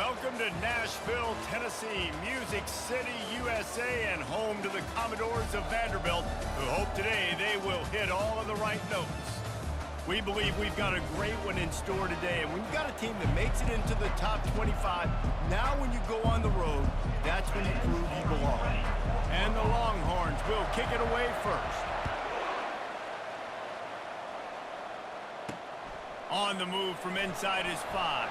Welcome to Nashville, Tennessee, Music City, USA, and home to the Commodores of Vanderbilt, who hope today they will hit all of the right notes. We believe we've got a great one in store today, and when you've got a team that makes it into the top 25, now when you go on the road, that's when you prove you belong. And the Longhorns will kick it away first. On the move from inside his 5.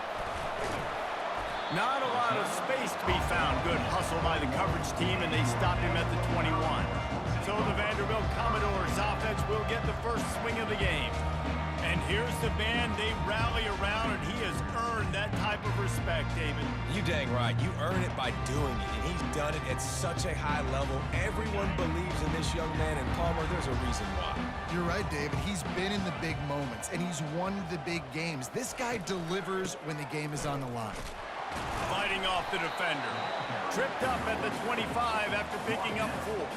Not a lot of space to be found. Good hustle by the coverage team, and they stop him at the 21. So the Vanderbilt Commodores offense will get the first swing of the game. And here's the band they rally around, and he has earned that type of respect, David. You dang right. You earn it by doing it, and he's done it at such a high level. Everyone believes in this young man, and Palmer, there's a reason why. You're right, David. He's been in the big moments, and he's won the big games. This guy delivers when the game is on the line. Fighting off the defender. Tripped up at the 25 after picking up 4.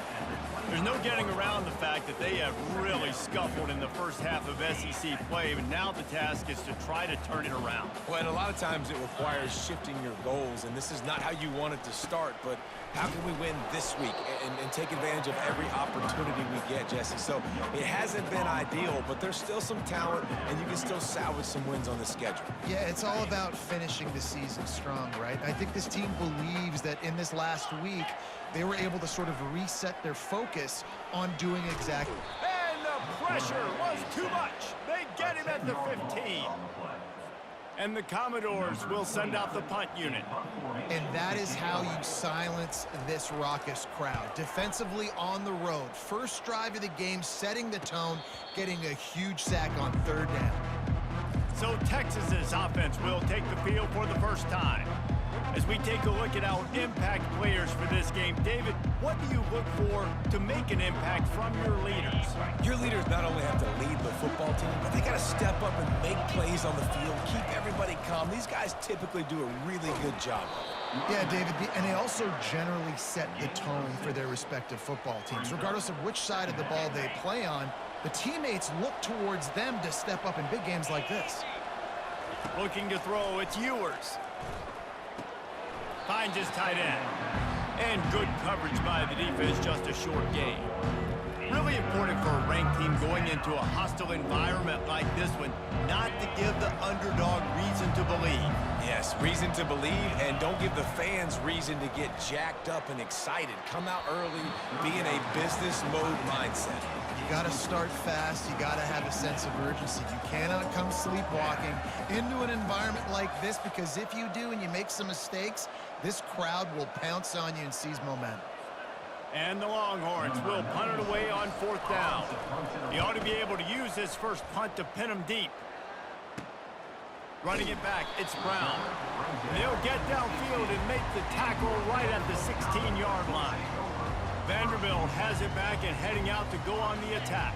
There's no getting around the fact that they have really scuffled in the first half of SEC play, but now the task is to try to turn it around. Well, and a lot of times it requires shifting your goals, and this is not how you want it to start, but how can we win this week and take advantage of every opportunity we get, Jesse? So it hasn't been ideal, but there's still some talent, and you can still salvage some wins on the schedule. Yeah, it's all about finishing the season strong, right? I think this team believes that in this last week, they were able to sort of reset their focus on doing exactly. And the pressure was too much. They get him at the 15. And the Commodores will send out the punt unit. And that is how you silence this raucous crowd. Defensively on the road. First drive of the game, setting the tone, getting a huge sack on 3rd down. So Texas's offense will take the field for the first time. As we take a look at our impact players for this game, David, what do you look for to make an impact from your leaders? Your leaders not only have to lead the football team, but they got to step up and make plays on the field, keep everybody calm. These guys typically do a really good job of it. Yeah, David, and they also generally set the tone for their respective football teams. Regardless of which side of the ball they play on, the teammates look towards them to step up in big games like this. Looking to throw, it's Ewers. Finds his tight end. And good coverage by the defense, just a short gain. Really important for a ranked team going into a hostile environment like this one, not to give the underdog reason to believe. Yes, reason to believe, and don't give the fans reason to get jacked up and excited. Come out early, be in a business mode mindset. You got to start fast. You got to have a sense of urgency. You cannot come sleepwalking into an environment like this, because if you do and you make some mistakes, this crowd will pounce on you and seize momentum. And the Longhorns will punt it away on 4th down. He ought to be able to use this first punt to pin him deep. Running it back, it's Brown. They'll get downfield and make the tackle right at the 16-yard line. Vanderbilt has it back and heading out to go on the attack.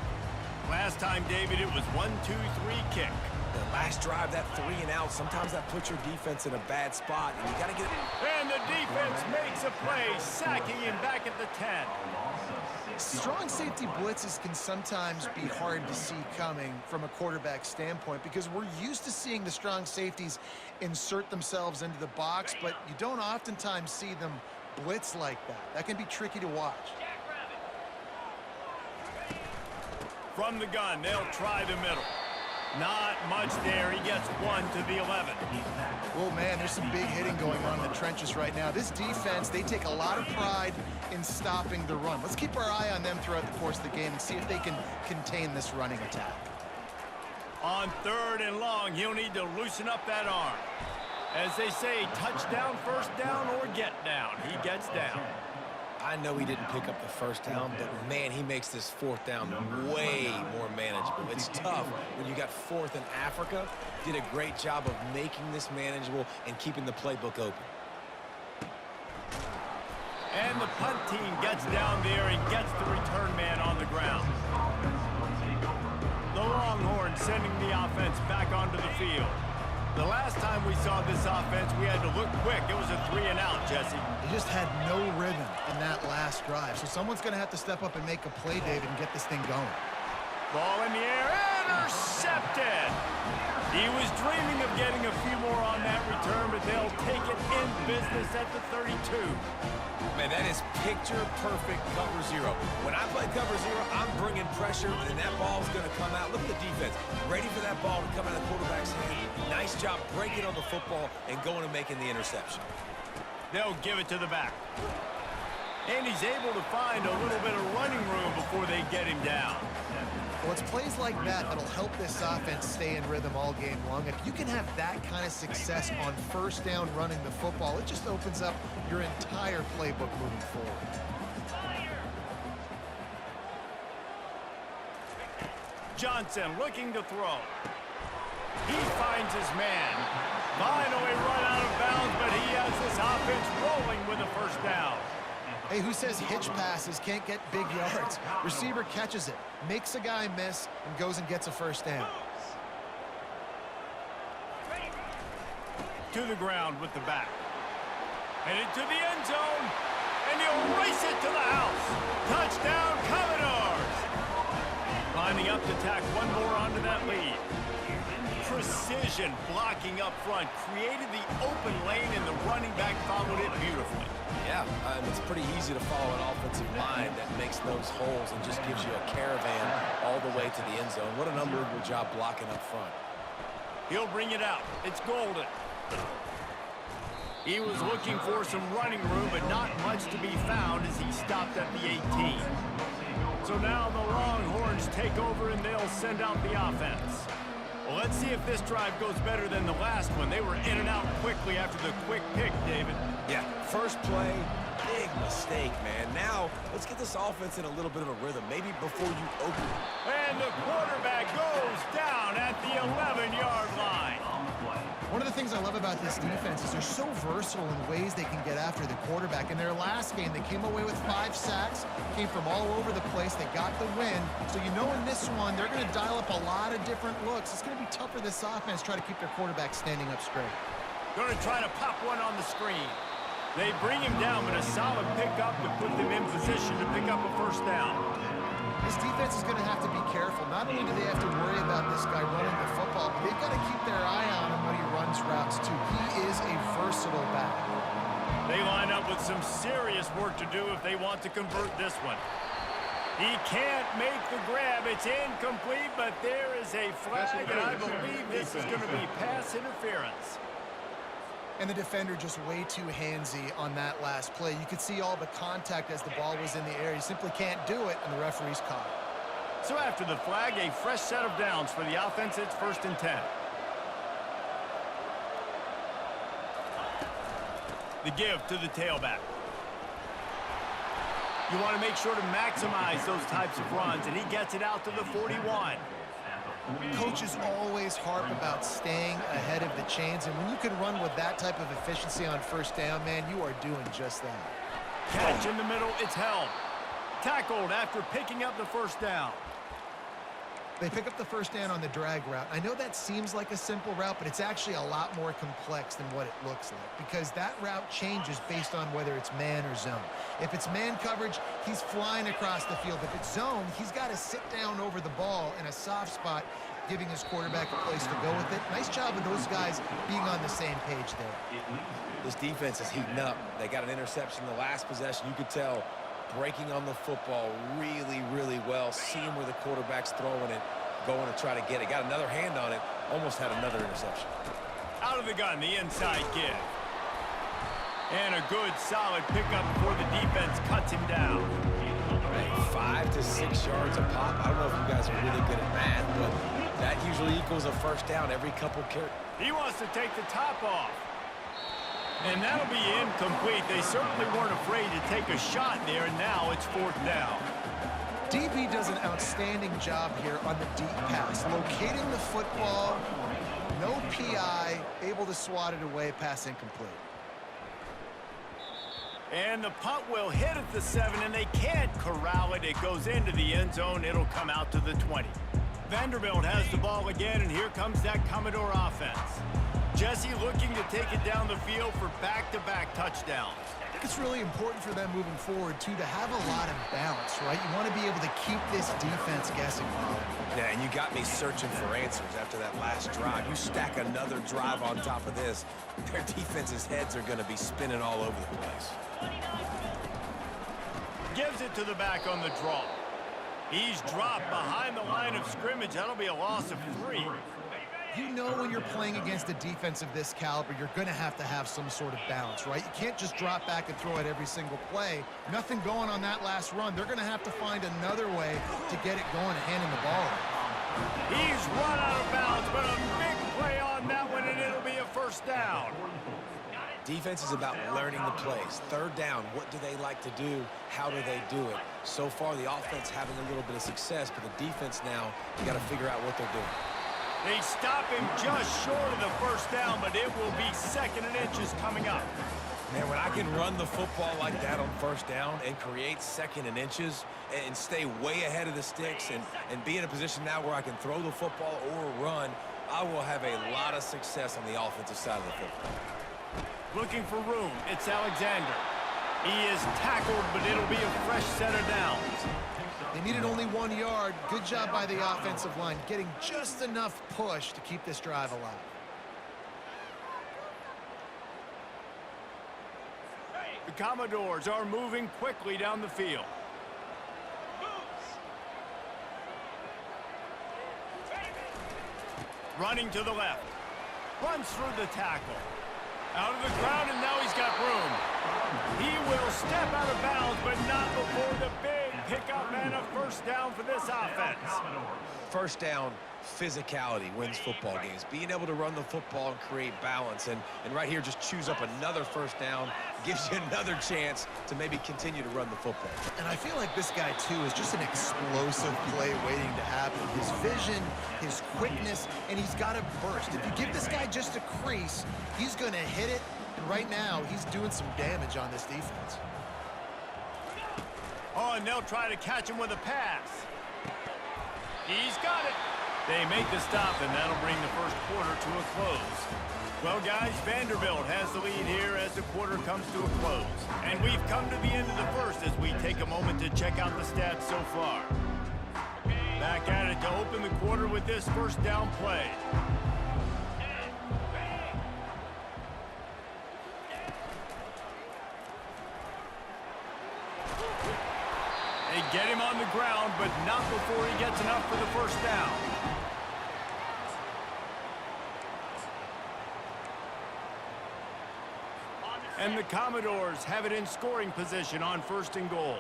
Last time, David, it was 1-2-3 kick. The last drive, that 3 and out, sometimes that puts your defense in a bad spot, and you got to get it. And the defense makes a play, sacking him back at the 10. Strong safety blitzes can sometimes be hard to see coming from a quarterback standpoint, because we're used to seeing the strong safeties insert themselves into the box, but you don't oftentimes see them blitz like that. That can be tricky to watch. From the gun, they'll try the middle. Not much there. He gets 1 to the 11. Oh, man, there's some big hitting going on in the trenches right now. This defense, they take a lot of pride in stopping the run. Let's keep our eye on them throughout the course of the game and see if they can contain this running attack. On 3rd and long, he'll need to loosen up that arm. As they say, touchdown, first down, or get down. He gets down. I know he didn't pick up the first down, but, man, he makes this 4th down way more manageable. It's tough when you got 4th in Africa. Did a great job of making this manageable and keeping the playbook open. And the punt team gets down there and gets the return man on the ground. The Longhorns sending the offense back onto the field. The last time we saw this offense, we had to look quick. It was a 3 and out, Jesse. They just had no rhythm in that last drive. So someone's going to have to step up and make a play, David, and get this thing going. Ball in the air, intercepted. He was dreaming of getting a few more on that return, but they'll take it in business at the 32. Man, that is picture-perfect cover zero. When I play cover zero, I'm bringing pressure, and that ball's going to come out. Look at the defense. Ready for that ball to come out of the quarterback's hand. Nice job breaking on the football and going and making the interception. They'll give it to the back. And he's able to find a little bit of running room before they get him down. Well, it's plays like that that'll help this offense stay in rhythm all game long. If you can have that kind of success on first down running the football, it just opens up your entire playbook moving forward. Johnson looking to throw. He finds his man. Finally run out of bounds, but he has this offense rolling with a first down. Hey, who says hitch passes can't get big yards? Receiver catches it, makes a guy miss, and goes and gets a first down. To the ground with the back. Headed to the end zone, and he'll race it to the house. Touchdown, Commodores! Lining up to tack one more onto that lead. Precision blocking up front created the open lane, and the running back followed it beautifully. Yeah, it's pretty easy to follow an offensive line that makes those holes and just gives you a caravan all the way to the end zone. What an unbelievable job blocking up front. He'll bring it out. It's Golden. He was looking for some running room, but not much to be found as he stopped at the 18. So now the Longhorns take over, and they'll send out the offense. Well, let's see if this drive goes better than the last one. They were in and out quickly after the quick pick, David. Yeah, first play, big mistake, man. Now, let's get this offense in a little bit of a rhythm, maybe before you open it. And the quarterback goes down at the 11-yard line. One of the things I love about this defense is they're so versatile in ways they can get after the quarterback. In their last game, they came away with 5 sacks, came from all over the place. They got the win. So you know in this one, they're going to dial up a lot of different looks. It's going to be tough for this offense to try to keep their quarterback standing up straight. Going to try to pop one on the screen. They bring him down, but a solid pickup to put them in position to pick up a first down. This defense is going to have to be careful. Not only do they have to worry about this guy running the football, but they've got to keep their eye on him when he runs routes, too. He is a versatile back. They line up with some serious work to do if they want to convert this one. He can't make the grab. It's incomplete, but there is a flag, and I believe this is going to be pass interference. And the defender just way too handsy on that last play. You could see all the contact as the ball was in the air. You simply can't do it, and the referee's caught it. So after the flag, a fresh set of downs for the offense. It's 1st and 10. The give to the tailback. You want to make sure to maximize those types of runs, and he gets it out to the 41. Coaches always harp about staying ahead of the chains, and when you can run with that type of efficiency on first down, man, you are doing just that. Catch in the middle, it's held. Tackled after picking up the first down. They pick up the first down on the drag route. I know that seems like a simple route, but it's actually a lot more complex than what it looks like, because that route changes based on whether it's man or zone. If it's man coverage, he's flying across the field. If it's zone, he's got to sit down over the ball in a soft spot, giving his quarterback a place to go with it. Nice job of those guys being on the same page there. This defense is heating up. They got an interception in the last possession. You could tell breaking on the football really, really well, seeing where the quarterback's throwing it, going to try to get it. Got another hand on it, almost had another interception. Out of the gun, the inside give. And a good, solid pickup before the defense cuts him down. Hey, 5 to 6 yards a pop. I don't know if you guys are really good at math, but that usually equals a first down every couple carries. He wants to take the top off. And that'll be incomplete. They certainly weren't afraid to take a shot there, and now it's 4th down. DB does an outstanding job here on the deep pass, locating the football, no PI, able to swat it away, pass incomplete. And the punt will hit at the 7, and they can't corral it. It goes into the end zone. It'll come out to the 20. Vanderbilt has the ball again, and here comes that Commodore offense. Jesse looking to take it down the field for back-to-back touchdowns. it's really important for them moving forward, too, to have a lot of balance, right? You want to be able to keep this defense guessing. Yeah, and you got me searching for answers after that last drive. You stack another drive on top of this, their defense's heads are going to be spinning all over the place. Gives it to the back on the draw. He's dropped behind the line of scrimmage. That'll be a loss of 3. You know when you're playing against a defense of this caliber, you're going to have some sort of balance, right? You can't just drop back and throw it every single play. Nothing going on that last run. They're going to have to find another way to get it going and handing the ball. He's run out of bounds, but a big play on that one, and it'll be a first down. Defense is about learning the plays. Third down, what do they like to do? How do they do it? So far, the offense having a little bit of success, but the defense now, you got to figure out what they're doing. They stop him just short of the first down, but it will be 2nd and inches coming up. Man, when I can run the football like that on first down and create 2nd and inches and stay way ahead of the sticks and be in a position now where I can throw the football or run, I will have a lot of success on the offensive side of the football. Looking for room, it's Alexander. He is tackled, but it'll be a fresh set of downs. They needed only 1 yard. Good job by the offensive line, getting just enough push to keep this drive alive. The Commodores are moving quickly down the field. Running to the left. Runs through the tackle. Out of the ground, and now he's got room. He will step out of bounds, but not before the big pickup and a first down for this offense. First down, physicality wins football games. Being able to run the football and create balance. And right here, just choose up another first down. Gives you another chance to maybe continue to run the football. And I feel like this guy, too, is just an explosive play waiting to happen. His vision, his quickness, and he's got to burst. If you give this guy just a crease, he's going to hit it. And right now, he's doing some damage on this defense. Oh, and they'll try to catch him with a pass. He's got it. They make the stop, and that'll bring the first quarter to a close. Well, guys, Vanderbilt has the lead here as the quarter comes to a close. And we've come to the end of the first as we take a moment to check out the stats so far. Back at it to open the quarter with this first down play. They get him on the ground, but not before he gets enough for the first down. And the Commodores have it in scoring position on 1st and goal.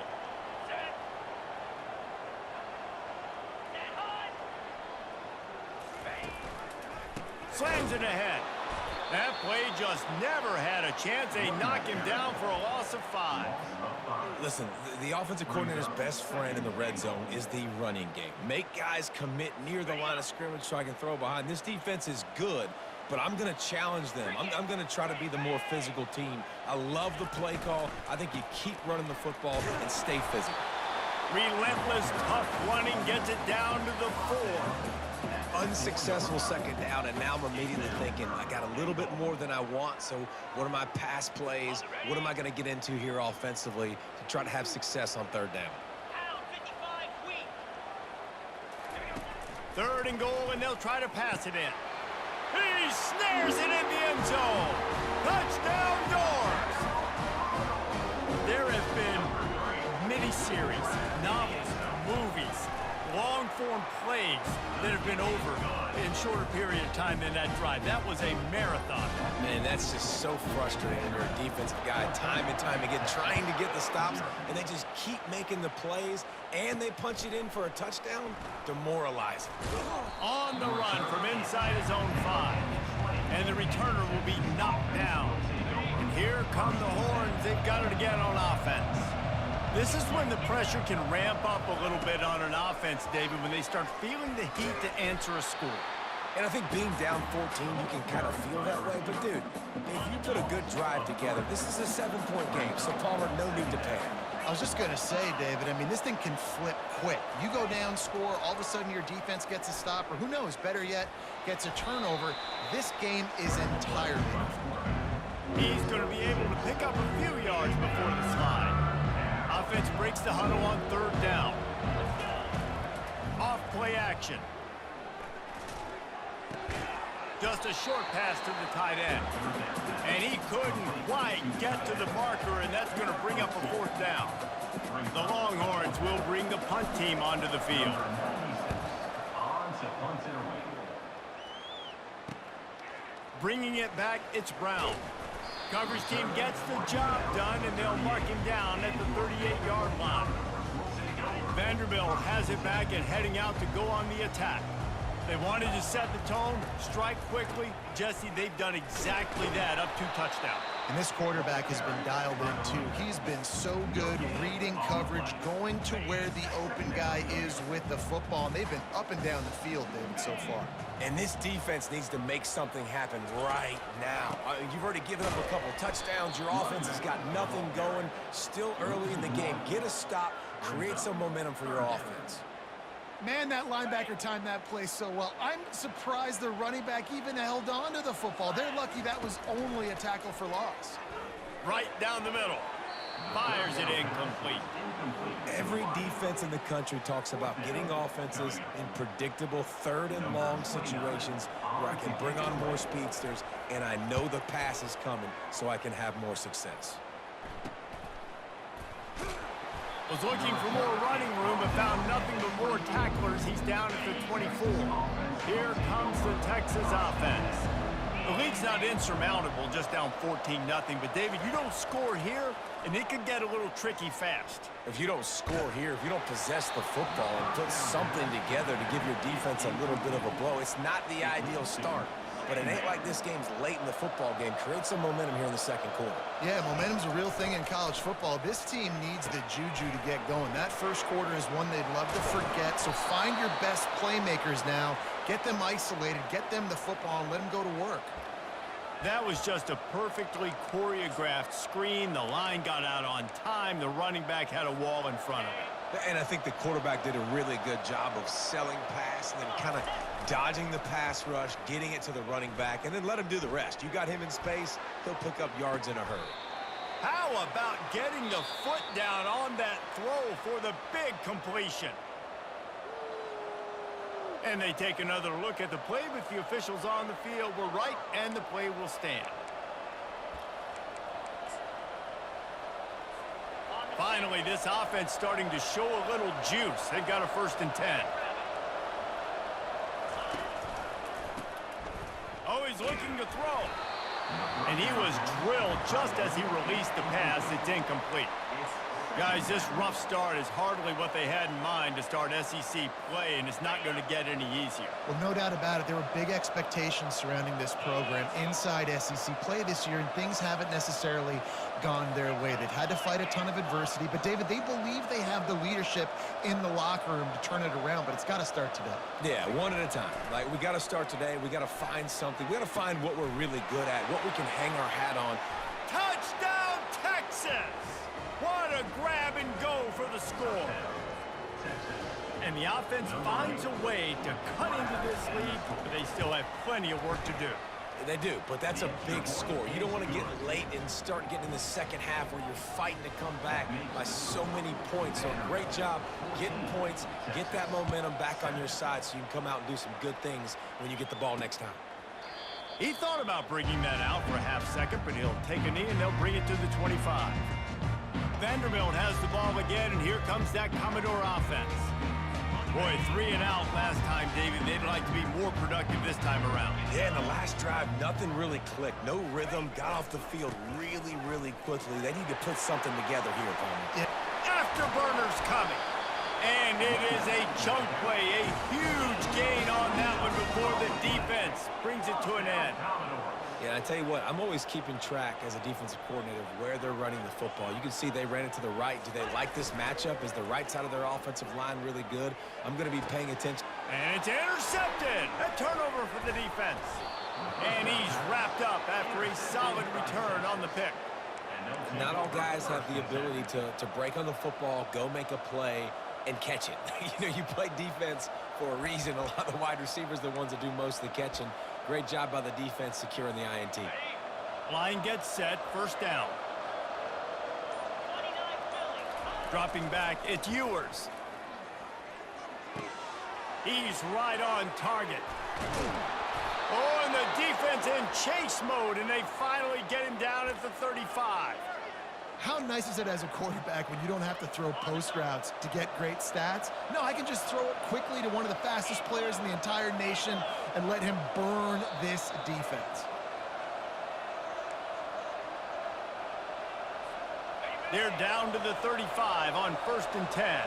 Slams it ahead. That play just never had a chance. They knock him down for a loss of 5. Listen, the offensive coordinator's best friend in the red zone is the running game. Make guys commit near the line of scrimmage so I can throw behind. This defense is good, but I'm going to challenge them. I'm going to try to be the more physical team. I love the play call. I think you keep running the football and stay physical. Relentless, tough running gets it down to the 4. Unsuccessful second down, and now I'm immediately thinking, I got a little bit more than I want, so what are my pass plays? What am I going to get into here offensively to try to have success on 3rd down? 3rd and goal, and they'll try to pass it in. He snares it in the end zone. Touchdown, Doors! There have been mini-series, novels, movies, long-form plays that have been over in shorter period of time than that drive. That was a marathon. Man, that's just so frustrating when you're a defensive guy time and time again trying to get the stops, and they just keep making the plays, and they punch it in for a touchdown. Demoralizing. On the run from inside his own 5. And the returner will be knocked down. And here come the horns. They've got it again on offense. This is when the pressure can ramp up a little bit on an offense, David, when they start feeling the heat to answer a score. And I think being down 14, you can kind of feel that way. But, dude, if you put a good drive together, this is a 7-point game, so Palmer, no need to panic. I was just going to say, David, I mean, this thing can flip quick. You go down, score, all of a sudden your defense gets a stop, or who knows, better yet, gets a turnover. This game is entirely different. He's going to be able to pick up a few yards before the slide. Offense breaks the huddle on third down. Off play action. Just a short pass to the tight end. And he couldn't quite get to the marker, and that's going to bring up a fourth down. The Longhorns will bring the punt team onto the field. Bringing it back, it's Brown. Coverage team gets the job done, and they'll mark him down at the 38-yard line. Vanderbilt has it back and heading out to go on the attack. They wanted to set the tone, strike quickly. Jesse, they've done exactly that, up 2 touchdowns. And this quarterback has been dialed in, too. He's been so good reading coverage, going to where the open guy is with the football. And they've been up and down the field, David, so far. And this defense needs to make something happen right now. You've already given up a couple touchdowns. Your offense has got nothing going. Still early in the game. Get a stop. Create some momentum for your offense. Man, that linebacker timed that play so well. I'm surprised the running back even held on to the football. They're lucky that was only a tackle for loss. Right down the middle. Fires it incomplete. Every defense in the country talks about getting offenses in predictable third and long situations where I can bring on more speedsters and I know the pass is coming so I can have more success. Was looking for more running room but found nothing but more tacklers. He's down at the 24. Here comes the Texas offense. The lead's not insurmountable, just down 14-0. But, David, you don't score here, and it could get a little tricky fast. If you don't score here, if you don't possess the football and put something together to give your defense a little bit of a blow, it's not the ideal start. But it ain't like this game's late in the football game. Create some momentum here in the second quarter. Yeah, momentum's a real thing in college football. This team needs the juju to get going. That first quarter is one they'd love to forget. So find your best playmakers now. Get them isolated. Get them the football and let them go to work. That was just a perfectly choreographed screen. The line got out on time. The running back had a wall in front of him. And I think the quarterback did a really good job of selling pass and then kind of dodging the pass rush, getting it to the running back, and then let him do the rest. You got him in space, he'll pick up yards in a hurry. How about getting the foot down on that throw for the big completion? And they take another look at the play with the officials on the field. We're right, and the play will stand. Finally, this offense starting to show a little juice. They've got a 1st and 10. Oh, he's looking to throw. And he was drilled just as he released the pass. It's incomplete. Guys, this rough start is hardly what they had in mind to start SEC play, and it's not going to get any easier. Well, no doubt about it. There were big expectations surrounding this program inside SEC play this year, and things haven't necessarily gone their way. They've had to fight a ton of adversity, but, David, they believe they have the leadership in the locker room to turn it around, but it's got to start today. Yeah, one at a time. Like, we got to start today. We got to find something. We got to find what we're really good at, what we can hang our hat on. Touchdown, Texas! What a grab and go for the score. And the offense finds a way to cut into this lead, but they still have plenty of work to do. They do, but that's a big score. You don't want to get late and start getting in the second half where you're fighting to come back by so many points. So great job getting points, get that momentum back on your side so you can come out and do some good things when you get the ball next time. He thought about bringing that out for a half second, but he'll take a knee and they'll bring it to the 25. Vanderbilt has the ball again, and here comes that Commodore offense. Boy, 3 and out last time, David. They'd like to be more productive this time around. Yeah, in the last drive, nothing really clicked. No rhythm, got off the field really, really quickly. They need to put something together here, Tony. Afterburners coming. And it is a chunk play, a huge gain on that one before the defense brings it to an end. Yeah, I tell you what, I'm always keeping track as a defensive coordinator of where they're running the football. You can see they ran it to the right. Do they like this matchup? Is the right side of their offensive line really good? I'm going to be paying attention. And it's intercepted. A turnover for the defense. And he's wrapped up after a solid return on the pick. Not all guys have the ability to break on the football, go make a play, and catch it. You know, you play defense for a reason. A lot of the wide receivers are the ones that do most of the catching. Great job by the defense securing the INT. Line gets set, first down. Dropping back, it's Ewers. He's right on target. Oh, and the defense in chase mode, and they finally get him down at the 35. How nice is it as a quarterback when you don't have to throw post routes to get great stats? No, I can just throw it quickly to one of the fastest players in the entire nation and let him burn this defense. They're down to the 35 on 1st and 10.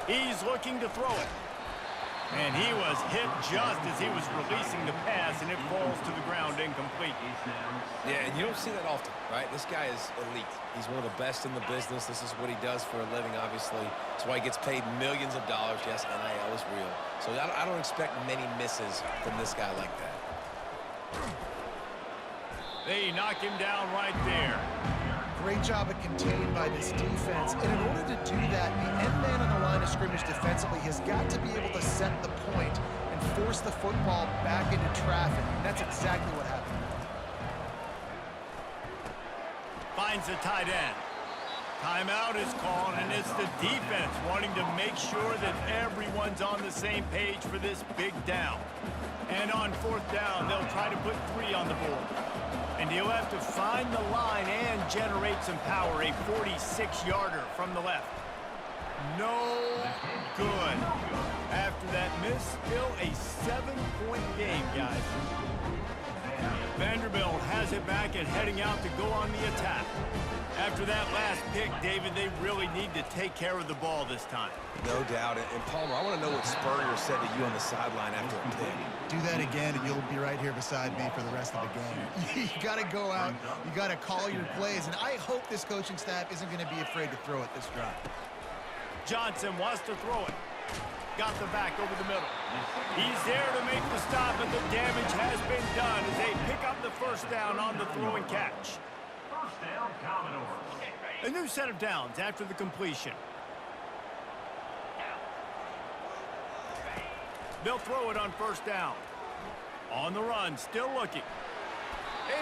He's looking to throw it. And he was hit just as he was releasing the pass, and it falls to the ground incomplete. Yeah, and you don't see that often, right? This guy is elite. He's one of the best in the business. This is what he does for a living, obviously. That's why he gets paid millions of dollars. Yes, NIL is real. So I don't expect many misses from this guy like that. They knock him down right there. Great job of containing by this defense. And in order to do that, the end man on the line of scrimmage defensively has got to be able to set the point and force the football back into traffic. And that's exactly what happened. Finds the tight end. Timeout is called, and it's the defense wanting to make sure that everyone's on the same page for this big down. And on 4th down, they'll try to put 3 on the board. And he'll have to find the line and generate some power. A 46-yarder from the left. No good. After that miss, still a 7-point game, guys. Vanderbilt has it back and heading out to go on the attack. After that last pick, David, they really need to take care of the ball this time. No doubt. And Palmer, I want to know what Spurrier said to you on the sideline after a pick. Do that again, and you'll be right here beside me for the rest of the game. You got to go out. You got to call your plays. And I hope this coaching staff isn't going to be afraid to throw it this drive. Johnson wants to throw it. Got the back over the middle. He's there to make the stop, but the damage has been done as they pick up the first down on the throw and catch. First down, Commodores. A new set of downs after the completion. They'll throw it on 1st down. On the run, still looking.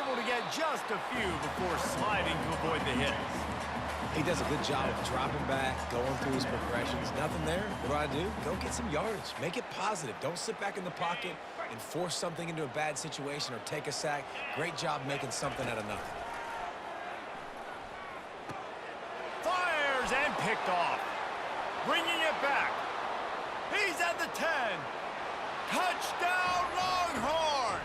Able to get just a few before sliding to avoid the hits. He does a good job of dropping back, going through his progressions. Nothing there. What do? Go get some yardage. Make it positive. Don't sit back in the pocket and force something into a bad situation or take a sack. Great job making something out of nothing. Fires and picked off. Bringing it back. He's at the 10. Touchdown, Longhorns!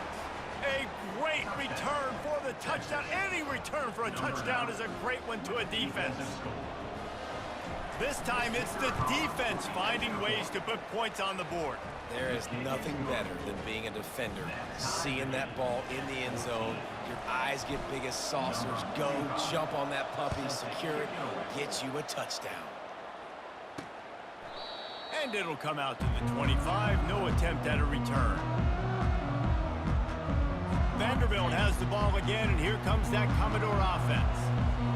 A great return for the touchdown. Any return for a touchdown is a great one to a defense. This time it's the defense finding ways to put points on the board. There is nothing better than being a defender. Seeing that ball in the end zone, your eyes get big as saucers. Go, jump on that puppy, secure it, get you a touchdown. And it'll come out to the 25. No attempt at a return. Vanderbilt has the ball again, and here comes that Commodore offense.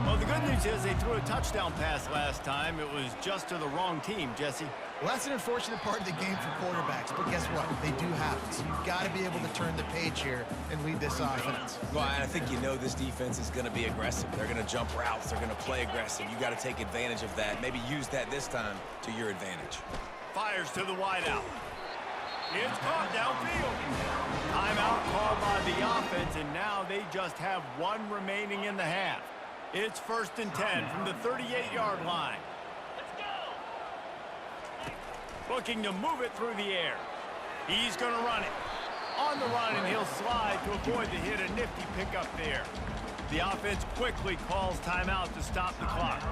Well, the good news is they threw a touchdown pass last time. It was just to the wrong team, Jesse. Well, that's an unfortunate part of the game for quarterbacks, but guess what? They do happen. So you've got to be able to turn the page here and lead this offense. Well, I think you know this defense is going to be aggressive. They're going to jump routes. They're going to play aggressive. You got to take advantage of that. Maybe use that this time to your advantage. Fires to the wideout. It's caught downfield. Timeout called by the offense, and now they just have 1 remaining in the half. It's 1st and 10 from the 38-yard line. Looking to move it through the air. He's going to run it. On the run, and he'll slide to avoid the hit. A nifty pickup there. The offense quickly calls timeout to stop the clock.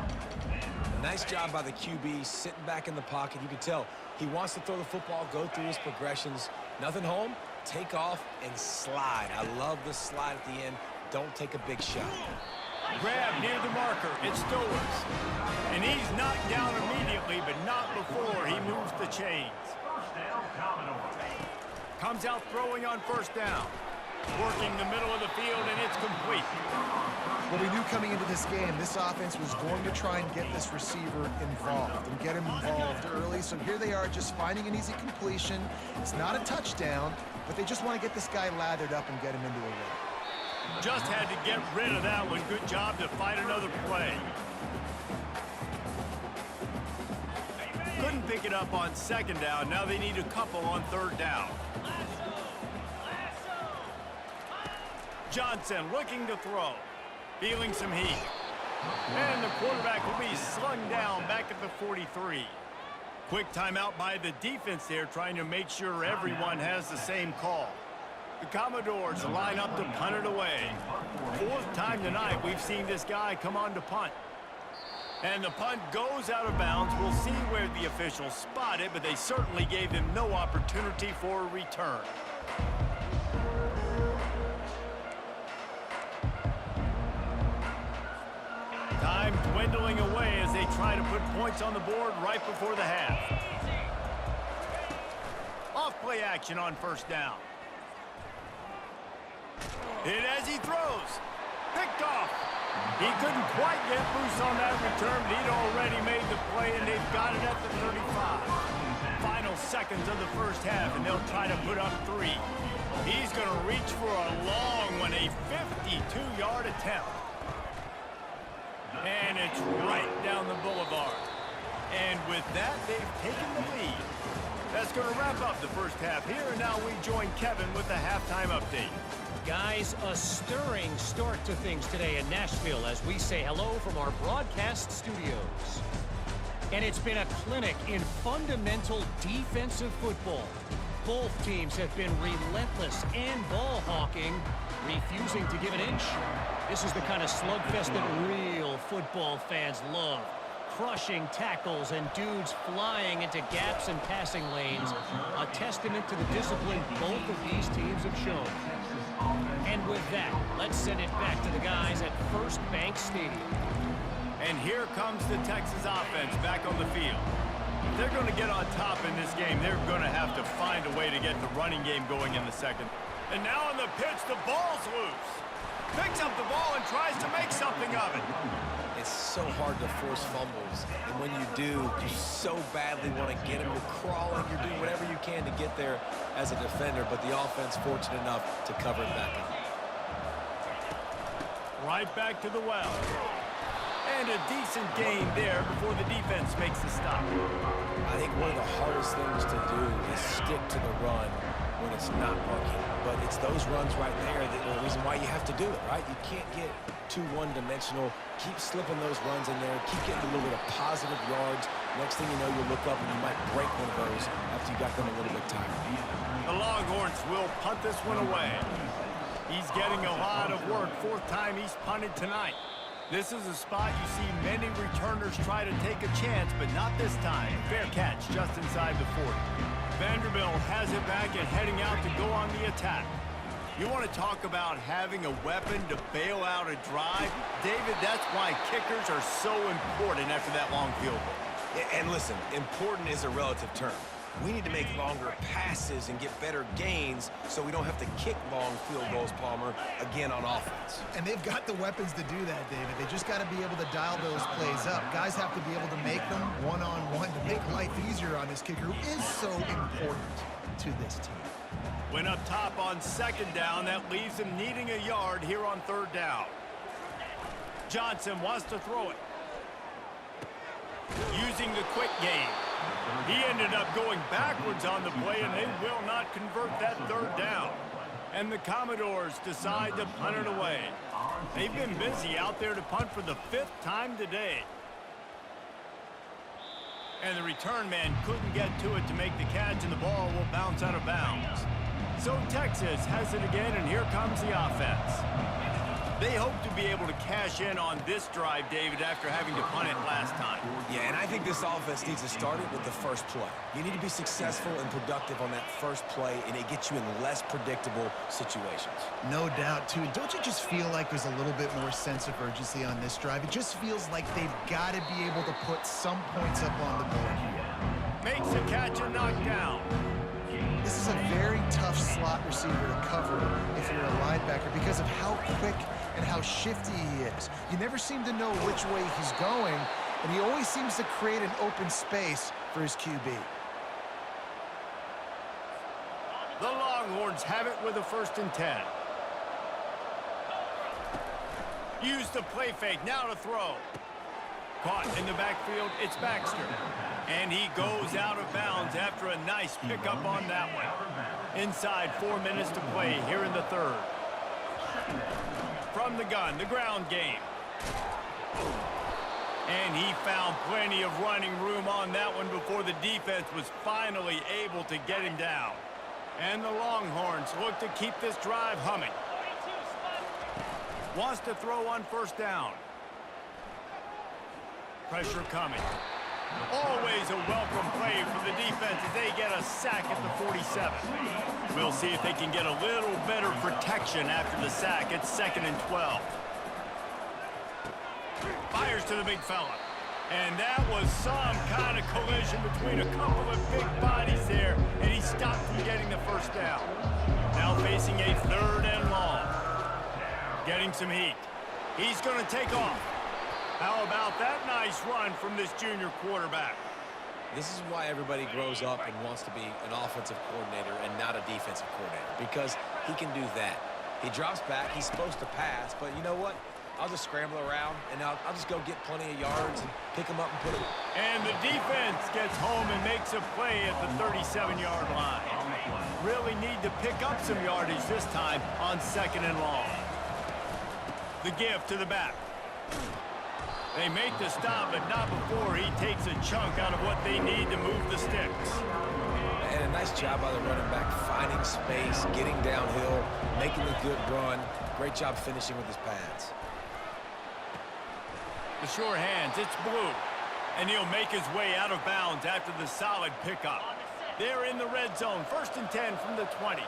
Nice job by the QB, sitting back in the pocket. You can tell he wants to throw the football, go through his progressions. Nothing home, take off and slide. I love the slide at the end. Don't take a big shot. Grab near the marker. It's Stowers. And he's knocked down immediately, but not before he moves the chains. First down, Commodores. Comes out throwing on 1st down. Working the middle of the field, and it's complete. Well, we knew coming into this game, this offense was going to try and get this receiver involved and get him involved early. So here they are just finding an easy completion. It's not a touchdown, but they just want to get this guy lathered up and get him into a rhythm. Just had to get rid of that one. Good job to fight another play. Couldn't pick it up on second down. Now they need a couple on third down. Johnson looking to throw. Feeling some heat. And the quarterback will be slung down back at the 43. Quick timeout by the defense there, trying to make sure everyone has the same call. The Commodores line up to punt it away. Fourth time tonight we've seen this guy come on to punt. And the punt goes out of bounds. We'll see where the officials spot it, but they certainly gave him no opportunity for a return. Time dwindling away as they try to put points on the board right before the half. Off play action on first down. Hit as he throws. Picked off. He couldn't quite get loose on that return, but he'd already made the play, and they've got it at the 35. Final seconds of the first half, and they'll try to put up 3. He's going to reach for a long one, a 52-yard attempt. And it's right down the boulevard. And with that, they've taken the lead. That's going to wrap up the first half here, and now we join Kevin with the halftime update. Guys, a stirring start to things today in Nashville as we say hello from our broadcast studios. And it's been a clinic in fundamental defensive football. Both teams have been relentless and ball hawking, refusing to give an inch. This is the kind of slugfest that real football fans love. Crushing tackles and dudes flying into gaps and passing lanes. A testament to the discipline both of these teams have shown. And with that, let's send it back to the guys at First Bank Stadium. And here comes the Texas offense back on the field. If they're going to get on top in this game, they're going to have to find a way to get the running game going in the second. And now on the pitch, the ball's loose. Picks up the ball and tries to make something of it. It's so hard to force fumbles, and when you do, you so badly want to get them. You're crawling, you're doing whatever you can to get there as a defender, but the offense fortunate enough to cover it back up. Right back to the well. And a decent gain there before the defense makes the stop. I think one of the hardest things to do is stick to the run when it's not working. But it's those runs right there that are the reason why you have to do it, right? You can't get too one-dimensional. Keep slipping those runs in there. Keep getting a little bit of positive yards. Next thing you know, you look up and you might break one of those after you got them a little bit tired. The Longhorns will punt this one away. He's getting a lot of work. Fourth time he's punted tonight. This is a spot you see many returners try to take a chance, but not this time. Fair catch just inside the 40. Vanderbilt has it back and heading out to go on the attack. You want to talk about having a weapon to bail out a drive? David, that's why kickers are so important after that long field goal. And listen, important is a relative term. We need to make longer passes and get better gains so we don't have to kick long field goals, Palmer, again on offense. And they've got the weapons to do that, David. They just got to be able to dial those plays up. Guys have to be able to make them one-on-one to make life easier on this kicker, who is so important to this team. When up top on second down, that leaves him needing a yard here on third down. Johnson wants to throw it. Using the quick game. He ended up going backwards on the play, and they will not convert that third down. And the Commodores decide to punt it away. They've been busy out there to punt for the 5th time today. And the return man couldn't get to it to make the catch, and the ball will bounce out of bounds. So Texas has it again, and here comes the offense. They hope to be able to cash in on this drive, David, after having to punt it last time. Yeah, and I think this offense needs to start it with the first play. You need to be successful and productive on that first play, and it gets you in less predictable situations. No doubt, too. Don't you just feel like there's a little bit more sense of urgency on this drive? It just feels like they've got to be able to put some points up on the board here. Makes the catch and knocked down. This is a very tough slot receiver to cover if you're a linebacker because of how quick and how shifty he is. You never seem to know which way he's going, and he always seems to create an open space for his QB. The Longhorns have it with a 1st and 10. Use the play fake, now to throw. Caught in the backfield, it's Baxter. And he goes out of bounds after a nice pickup on that one. Inside 4 minutes to play here in the 3rd. From the gun, the ground game. And he found plenty of running room on that one before the defense was finally able to get him down. And the Longhorns look to keep this drive humming. Wants to throw on 1st down. Pressure coming. Always a welcome play for the defense as they get a sack at the 47. We'll see if they can get a little better protection after the sack. It's 2nd and 12. Fires to the big fella. And that was some kind of collision between a couple of big bodies there, and he stopped from getting the 1st down. Now facing a 3rd and long. Getting some heat. He's going to take off. How about that nice run from this junior quarterback? This is why everybody grows up and wants to be an offensive coordinator and not a defensive coordinator, because he can do that. He drops back. He's supposed to pass, but you know what? I'll just scramble around, and I'll just go get plenty of yards and pick them up and put them. And the defense gets home and makes a play at the 37-yard line. Really need to pick up some yardage this time on 2nd and long. The give to the back. They make the stop, but not before he takes a chunk out of what they need to move the sticks. And a nice job by the running back, finding space, getting downhill, making a good run. Great job finishing with his pads. The sure hands, it's Blue. And he'll make his way out of bounds after the solid pickup. They're in the red zone, 1st and 10 from the 20.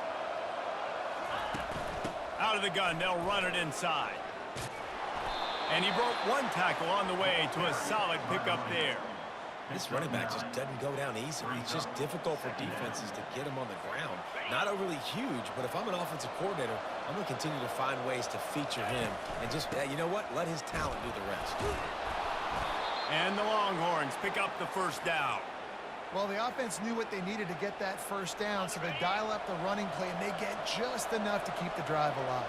Out of the gun, they'll run it inside. And he broke one tackle on the way to a solid pickup there. This running back just doesn't go down easy. It's just difficult for defenses to get him on the ground. Not overly huge, but if I'm an offensive coordinator, I'm going to continue to find ways to feature him. And just, you know what? Let his talent do the rest. And the Longhorns pick up the 1st down. Well, the offense knew what they needed to get that 1st down, so they dial up the running play, and they get just enough to keep the drive alive.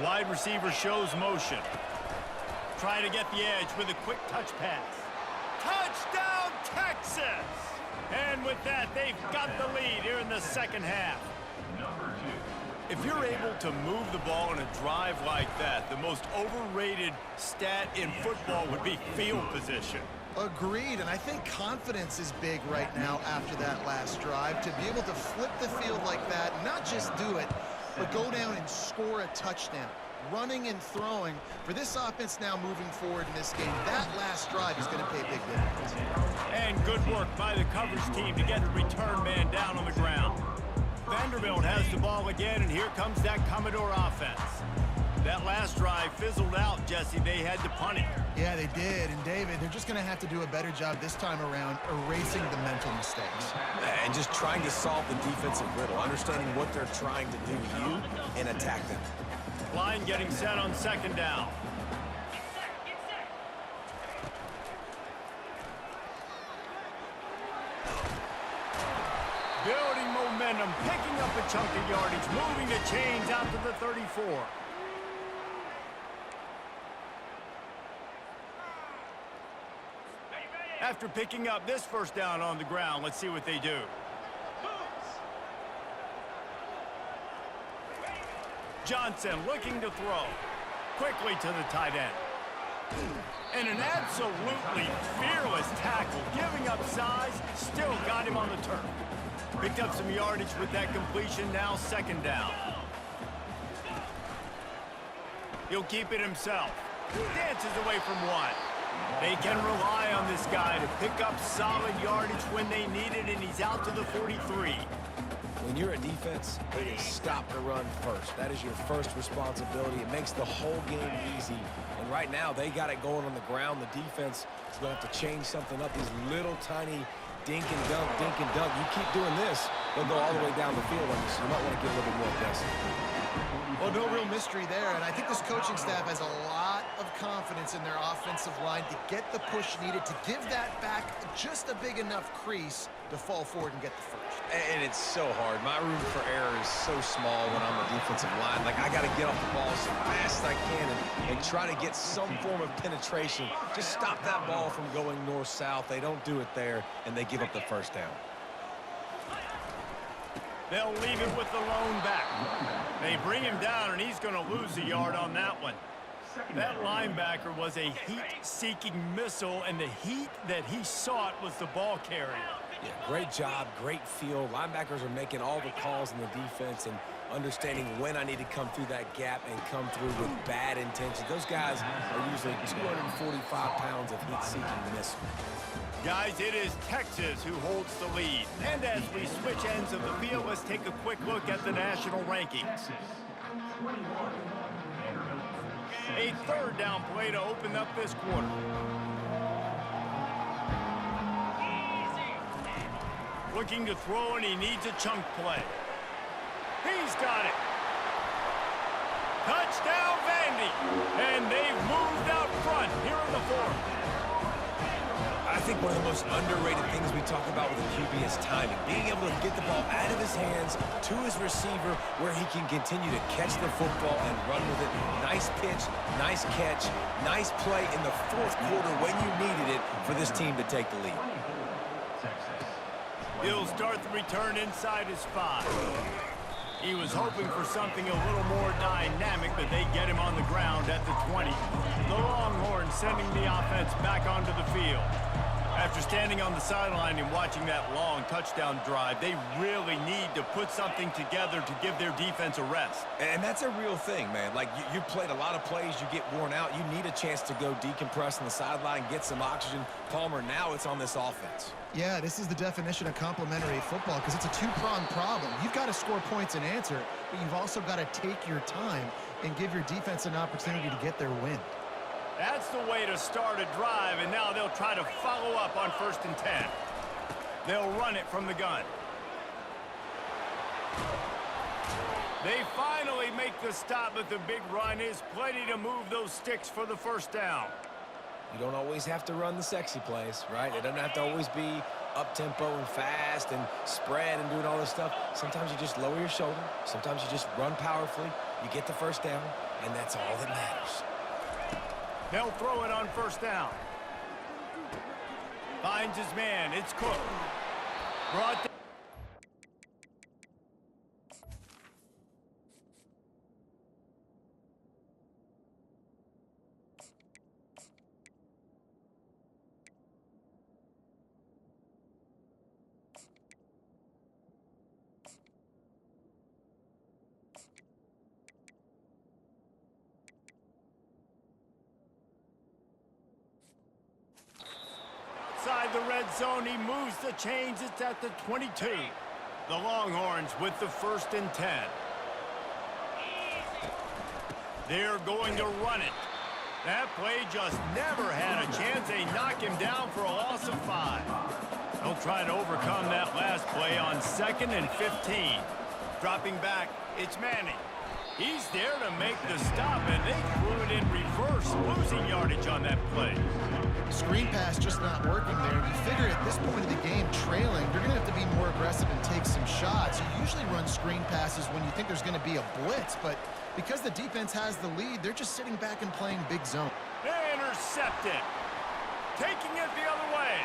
Wide receiver shows motion. Trying to get the edge with a quick touch pass. Touchdown, Texas! And with that, they've got the lead here in the 2nd half. If you're able to move the ball in a drive like that, the most overrated stat in football would be field position. Agreed, and I think confidence is big right now after that last drive. To be able to flip the field like that, not just do it, but go down and score a touchdown. Running and throwing for this offense now moving forward in this game. That last drive is going to pay big dividends. And good work by the coverage team to get the return man down on the ground. Vanderbilt has the ball again, and here comes that Commodore offense. That last drive fizzled out, Jesse. They had to punt it. Yeah, they did. And, David, they're just going to have to do a better job this time around erasing the mental mistakes. And just trying to solve the defensive riddle, understanding what they're trying to do to you and attack them. Line getting set on 2nd down. Building momentum, picking up a chunk of yardage, moving the chains out to the 34. After picking up this 1st down on the ground, let's see what they do. Johnson looking to throw. Quickly to the tight end. And an absolutely fearless tackle, giving up size, still got him on the turf. Picked up some yardage with that completion, now 2nd down. He'll keep it himself. Dances away from one. They can rely on this guy to pick up solid yardage when they need it, and he's out to the 43. When you're a defense, it is stop the run first. That is your first responsibility. It makes the whole game easy. And right now, they got it going on the ground. The defense is going to have to change something up. These little tiny dink and dunk, dink and dunk. You keep doing this, they'll go all the way down the field on you, so you might want to get a little bit more aggressive. Well, no real mystery there, and I think this coaching staff has a lot of confidence in their offensive line to get the push needed to give that back just a big enough crease to fall forward and get the first. And it's so hard. My room for error is so small when I'm a defensive line. Like, I got to get off the ball as fast as I can and try to get some form of penetration. Just stop that ball from going north-south. They don't do it there, and they give up the first down. They'll leave it with the lone back. They bring him down, and he's going to lose a yard on that one. That linebacker was a heat-seeking missile, and the heat that he sought was the ball carrier. Yeah, great job, great feel. Linebackers are making all the calls in the defense and understanding when I need to come through that gap and come through with bad intentions. Those guys are usually 245 pounds of heat-seeking missile. Guys, it is Texas who holds the lead. And as we switch ends of the field, let's take a quick look at the national rankings. A third down play to open up this quarter. Looking to throw, and he needs a chunk play. He's got it. Touchdown, Vandy. And they've moved out front here in the fourth. I think one of the most underrated things we talk about with a QB is timing. Being able to get the ball out of his hands to his receiver where he can continue to catch the football and run with it. Nice pitch, nice catch, nice play in the fourth quarter when you needed it for this team to take the lead. He'll start the return inside his 5. He was hoping for something a little more dynamic, but they get him on the ground at the 20. The Longhorns sending the offense back onto the field. After standing on the sideline and watching that long touchdown drive, they really need to put something together to give their defense a rest. And that's a real thing, man. Like, you played a lot of plays, you get worn out, you need a chance to go decompress on the sideline, get some oxygen. Palmer, now it's on this offense. Yeah, this is the definition of complementary football because it's a two-pronged problem. You've got to score points and answer, but you've also got to take your time and give your defense an opportunity to get their win. That's the way to start a drive, and now they'll try to follow up on 1st and 10. They'll run it from the gun. They finally make the stop, but the big run is plenty to move those sticks for the first down. You don't always have to run the sexy plays, right? It doesn't have to always be up-tempo and fast and spread and doing all this stuff. Sometimes you just lower your shoulder. Sometimes you just run powerfully. You get the first down, and that's all that matters. They'll throw it on 1st down. Finds his man. It's Cook. Brought down. Outside the red zone, he moves the chains. It's at the 22. The Longhorns with the 1st and 10. They're going to run it. That play just never had a chance. They knock him down for a loss of 5. They'll try to overcome that last play on 2nd and 15. Dropping back, it's Manning. He's there to make the stop, and they threw it in reverse, losing yardage on that play. Screen pass just not working there. You figure at this point of the game, trailing, you're going to have to be more aggressive and take some shots. You usually run screen passes when you think there's going to be a blitz, but because the defense has the lead, they're just sitting back and playing big zone. They intercept it. Taking it the other way.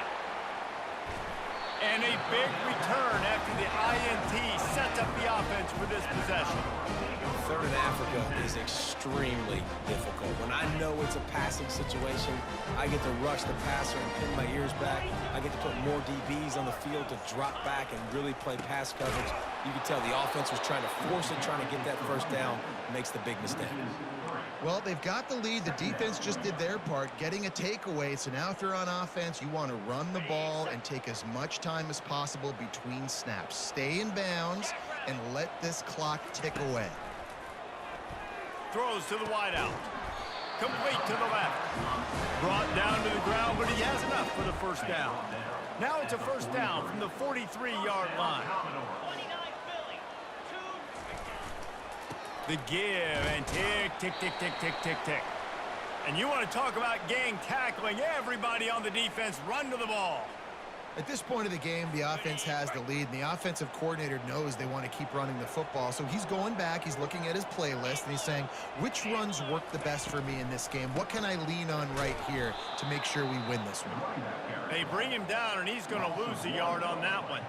And a big return after the INT sets up the offense for this possession. 3rd in Africa is extremely difficult. When I know it's a passing situation, I get to rush the passer and pin my ears back. I get to put more DBs on the field to drop back and really play pass coverage. You can tell the offense was trying to force it, trying to get that first down, makes the big mistake. Well, they've got the lead. The defense just did their part, getting a takeaway. So now if you're on offense, you want to run the ball and take as much time as possible between snaps. Stay in bounds and let this clock tick away. Throws to the wideout. Complete to the left. Brought down to the ground, but he has enough for the first down. Now it's a first down from the 43-yard line. The give and tick, tick, tick, tick, tick, tick, tick. And you want to talk about gang tackling, everybody on the defense run to the ball. At this point of the game, the offense has the lead, and the offensive coordinator knows they want to keep running the football. So he's going back, he's looking at his playlist, and he's saying, which runs work the best for me in this game? What can I lean on right here to make sure we win this one? They bring him down, and he's going to lose a yard on that one.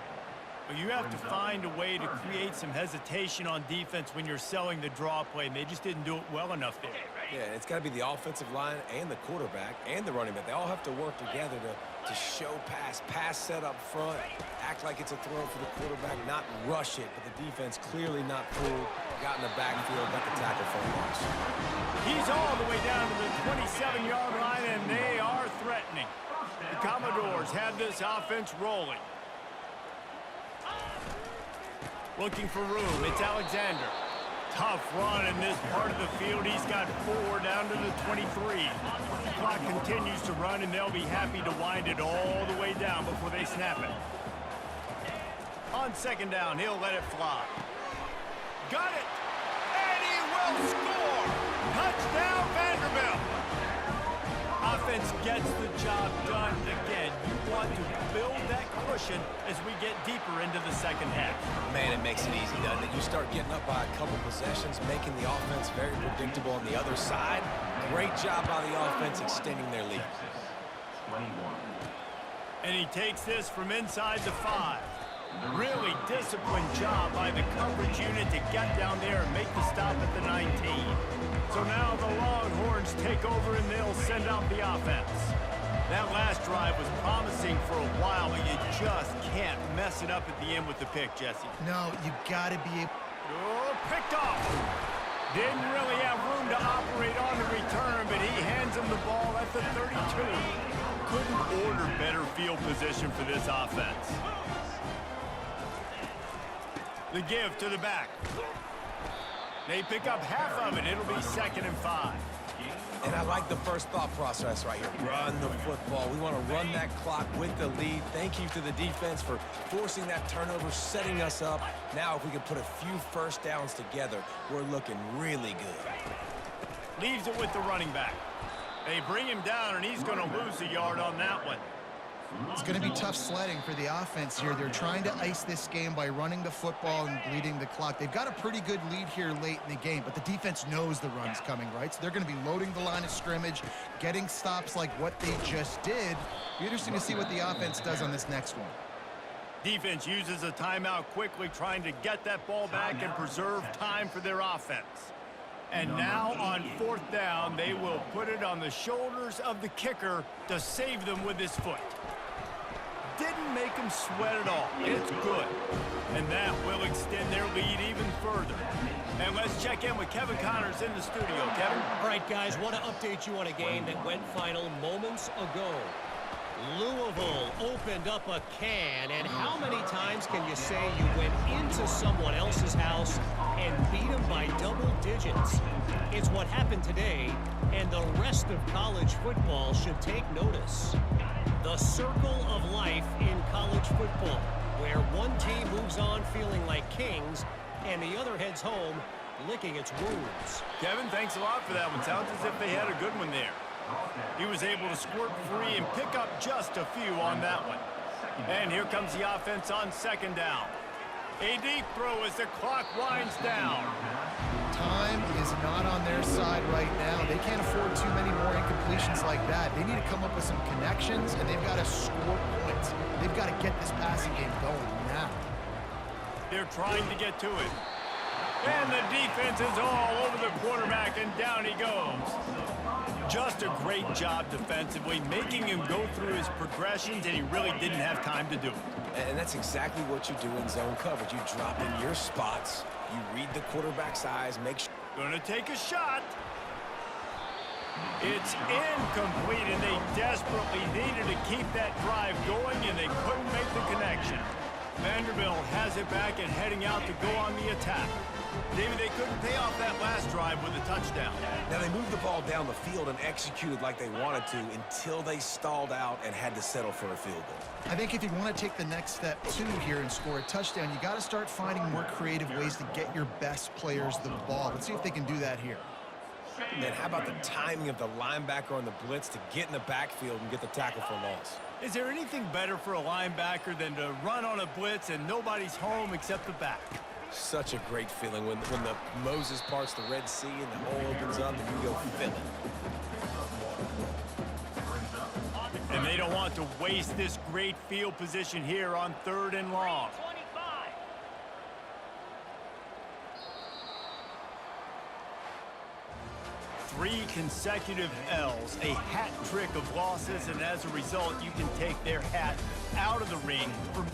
But you have to find a way to create some hesitation on defense when you're selling the draw play, and they just didn't do it well enough there. Yeah, it's got to be the offensive line and the quarterback and the running back. They all have to work together to show pass set up front, act like it's a throw for the quarterback, not rush it, but the defense clearly not fooled, got in the backfield, got the tackle for a loss. He's all the way down to the 27-yard line, and they are threatening. The Commodores have this offense rolling. Looking for room, it's Alexander. Tough run in this part of the field. He's got 4 down to the 23. The clock continues to run, and they'll be happy to wind it all the way down before they snap it. On second down, he'll let it fly. Got it! And he will score! Touchdown, Vanderbilt! Offense gets the job done again. You want to build that cushion as we get deeper into the second half. Man, it makes it easy, doesn't it? You start getting up by a couple possessions, making the offense very predictable on the other side. Great job by the offense extending their lead. And he takes this from inside the 5. Really disciplined job by the coverage unit to get down there and make the stop at the 19. So now the Longhorns take over and they'll send out the offense. That last drive was promising for a while, but you just can't mess it up at the end with the pick, Jesse. No, you got to be able... Oh, picked off. Didn't really have room to operate on the return, but he hands him the ball at the 32. Couldn't order better field position for this offense. The give to the back. They pick up half of it. It'll be 2nd and 5. And I like the first thought process right here. Run the football. We want to run that clock with the lead. Thank you to the defense for forcing that turnover, setting us up. Now, if we can put a few first downs together, we're looking really good. Leaves it with the running back. They bring him down, and he's going to lose a yard on that one. It's going to be tough sledding for the offense here. They're trying to ice this game by running the football and bleeding the clock. They've got a pretty good lead here late in the game, but the defense knows the run's coming, right? So they're going to be loading the line of scrimmage, getting stops like what they just did. Be interesting to see what the offense does on this next one. Defense uses a timeout quickly, trying to get that ball back and preserve time for their offense. And now on 4th down, they will put it on the shoulders of the kicker to save them with his foot. Didn't make him sweat at all. It's good. And that will extend their lead even further. And let's check in with Kevin Connors in the studio. Kevin? All right, guys, want to update you on a game that went final moments ago. Louisville opened up a can, and how many times can you say you went into someone else's house and beat them by double digits? It's what happened today, and the rest of college football should take notice. The circle of life in college football, where one team moves on feeling like kings, and the other heads home licking its wounds. Kevin, thanks a lot for that one. Sounds as if they had a good one there. He was able to squirt free and pick up just a few on that one. And here comes the offense on 2nd down. A deep throw as the clock winds down. Time is not on their side right now. They can't afford too many more incompletions like that. They need to come up with some connections, and they've got to score points. They've got to get this passing game going now. They're trying to get to it. And the defense is all over the quarterback, and down he goes. Just a great job defensively, making him go through his progressions, and he really didn't have time to do it. And that's exactly what you do in zone coverage. You drop in your spots, you read the quarterback's eyes, make sure. Gonna take a shot. It's incomplete, and they desperately needed to keep that drive going, and they couldn't make the connection. Vanderbilt has it back and heading out to go on the attack. David, they couldn't pay off that last drive with a touchdown. Now, they moved the ball down the field and executed like they wanted to until they stalled out and had to settle for a field goal. I think if you want to take the next step, too, here and score a touchdown, you got to start finding more creative ways to get your best players the ball. Let's see if they can do that here. And then how about the timing of the linebacker on the blitz to get in the backfield and get the tackle for loss? Is there anything better for a linebacker than to run on a blitz and nobody's home except the back? Such a great feeling when the Moses parts the Red Sea and the hole opens up and you go fill it. And they don't want to waste this great field position here on 3rd and long. 3 consecutive L's, a hat trick of losses, and as a result, you can take their hat out of the ring for